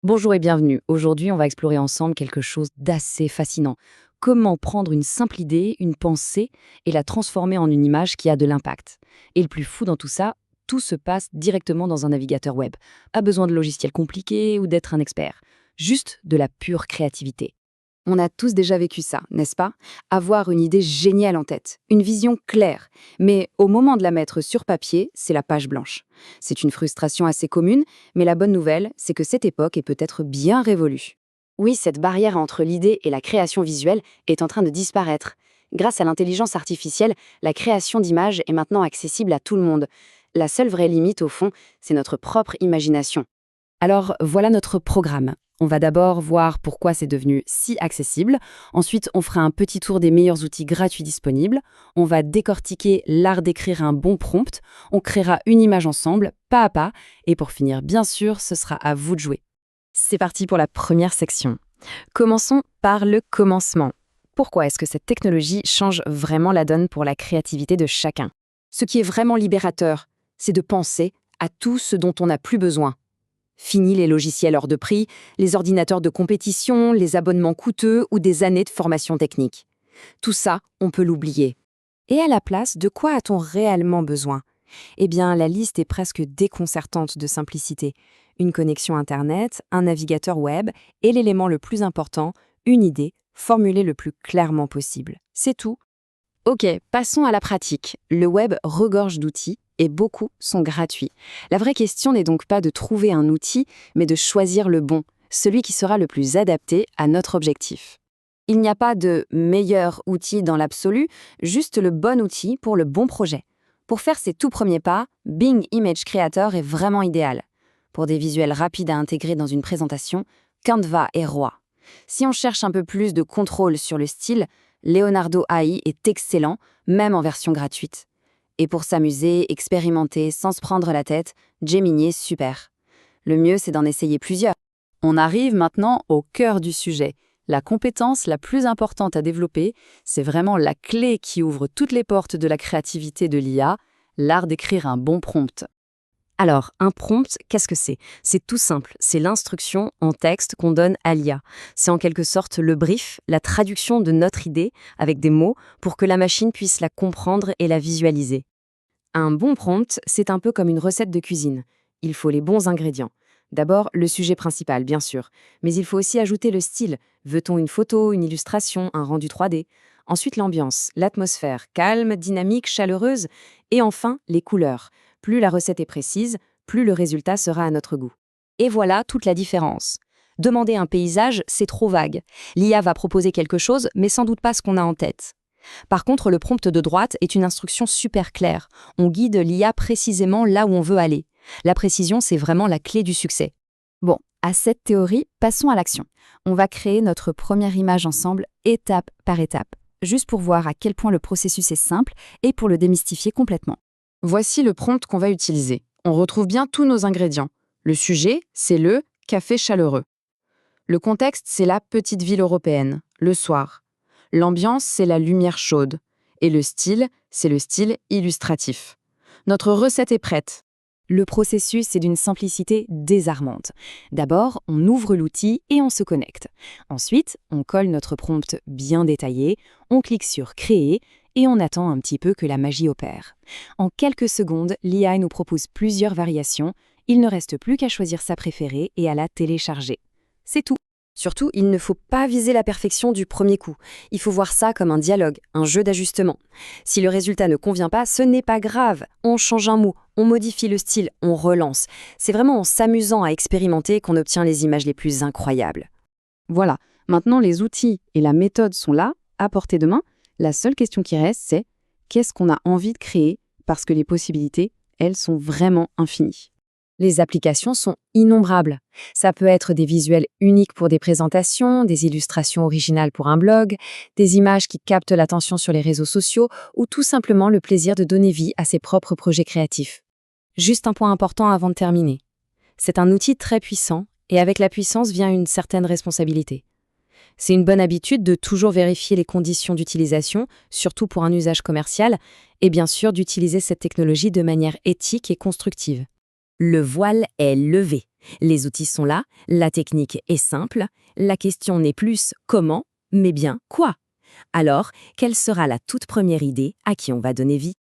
Bonjour et bienvenue. Aujourd'hui, on va explorer ensemble quelque chose d'assez fascinant. Comment prendre une simple idée, une pensée, et la transformer en une image qui a de l'impact. Et le plus fou dans tout ça, tout se passe directement dans un navigateur web. Pas besoin de logiciels compliqués ou d'être un expert. Juste de la pure créativité. On a tous déjà vécu ça, n'est-ce pas? Avoir une idée géniale en tête, une vision claire. Mais au moment de la mettre sur papier, c'est la page blanche. C'est une frustration assez commune, mais la bonne nouvelle, c'est que cette époque est peut-être bien révolue. Oui, cette barrière entre l'idée et la création visuelle est en train de disparaître. Grâce à l'intelligence artificielle, la création d'images est maintenant accessible à tout le monde. La seule vraie limite, au fond, c'est notre propre imagination. Alors voilà notre programme. On va d'abord voir pourquoi c'est devenu si accessible. Ensuite, on fera un petit tour des meilleurs outils gratuits disponibles. On va décortiquer l'art d'écrire un bon prompt. On créera une image ensemble, pas à pas. Et pour finir, bien sûr, ce sera à vous de jouer. C'est parti pour la première section. Commençons par le commencement. Pourquoi est-ce que cette technologie change vraiment la donne pour la créativité de chacun? Ce qui est vraiment libérateur, c'est de penser à tout ce dont on n'a plus besoin. Fini les logiciels hors de prix, les ordinateurs de compétition, les abonnements coûteux ou des années de formation technique. Tout ça, on peut l'oublier. Et à la place, de quoi a-t-on réellement besoin? Eh bien, la liste est presque déconcertante de simplicité. Une connexion Internet, un navigateur web et l'élément le plus important, une idée, formulée le plus clairement possible. C'est tout. Ok, passons à la pratique. Le web regorge d'outils et beaucoup sont gratuits. La vraie question n'est donc pas de trouver un outil, mais de choisir le bon, celui qui sera le plus adapté à notre objectif. Il n'y a pas de meilleur outil dans l'absolu, juste le bon outil pour le bon projet. Pour faire ces tout premiers pas, Bing Image Creator est vraiment idéal. Pour des visuels rapides à intégrer dans une présentation, Canva est roi. Si on cherche un peu plus de contrôle sur le style, Leonardo AI est excellent, même en version gratuite. Et pour s'amuser, expérimenter sans se prendre la tête, Gemini est super. Le mieux, c'est d'en essayer plusieurs. On arrive maintenant au cœur du sujet. La compétence la plus importante à développer, c'est vraiment la clé qui ouvre toutes les portes de la créativité de l'IA, l'art d'écrire un bon prompt. Alors, un prompt, qu'est-ce que c'est? C'est tout simple, c'est l'instruction en texte qu'on donne à l'IA. C'est en quelque sorte le brief, la traduction de notre idée avec des mots pour que la machine puisse la comprendre et la visualiser. Un bon prompt, c'est un peu comme une recette de cuisine. Il faut les bons ingrédients. D'abord, le sujet principal, bien sûr, mais il faut aussi ajouter le style. Veut-on une photo, une illustration, un rendu 3D? Ensuite, l'ambiance, l'atmosphère, calme, dynamique, chaleureuse. Et enfin, les couleurs. Plus la recette est précise, plus le résultat sera à notre goût. Et voilà toute la différence. Demander un paysage, c'est trop vague. L'IA va proposer quelque chose, mais sans doute pas ce qu'on a en tête. Par contre, le prompt de droite est une instruction super claire. On guide l'IA précisément là où on veut aller. La précision, c'est vraiment la clé du succès. Bon, à cette théorie, passons à l'action. On va créer notre première image ensemble, étape par étape, juste pour voir à quel point le processus est simple et pour le démystifier complètement. Voici le prompt qu'on va utiliser. On retrouve bien tous nos ingrédients. Le sujet, c'est le café chaleureux. Le contexte, c'est la petite ville européenne, le soir. L'ambiance, c'est la lumière chaude. Et le style, c'est le style illustratif. Notre recette est prête. Le processus est d'une simplicité désarmante. D'abord, on ouvre l'outil et on se connecte. Ensuite, on colle notre prompt bien détaillé, on clique sur Créer et on attend un petit peu que la magie opère. En quelques secondes, l'IA nous propose plusieurs variations. Il ne reste plus qu'à choisir sa préférée et à la télécharger. C'est tout. Surtout, il ne faut pas viser la perfection du premier coup. Il faut voir ça comme un dialogue, un jeu d'ajustement. Si le résultat ne convient pas, ce n'est pas grave. On change un mot, on modifie le style, on relance. C'est vraiment en s'amusant à expérimenter qu'on obtient les images les plus incroyables. Voilà, maintenant les outils et la méthode sont là, à portée de main. La seule question qui reste, c'est qu'est-ce qu'on a envie de créer, parce que les possibilités, elles sont vraiment infinies. Les applications sont innombrables. Ça peut être des visuels uniques pour des présentations, des illustrations originales pour un blog, des images qui captent l'attention sur les réseaux sociaux ou tout simplement le plaisir de donner vie à ses propres projets créatifs. Juste un point important avant de terminer. C'est un outil très puissant et avec la puissance vient une certaine responsabilité. C'est une bonne habitude de toujours vérifier les conditions d'utilisation, surtout pour un usage commercial, et bien sûr d'utiliser cette technologie de manière éthique et constructive. Le voile est levé. Les outils sont là, la technique est simple, la question n'est plus comment, mais bien quoi. Alors, quelle sera la toute première idée à qui on va donner vie ?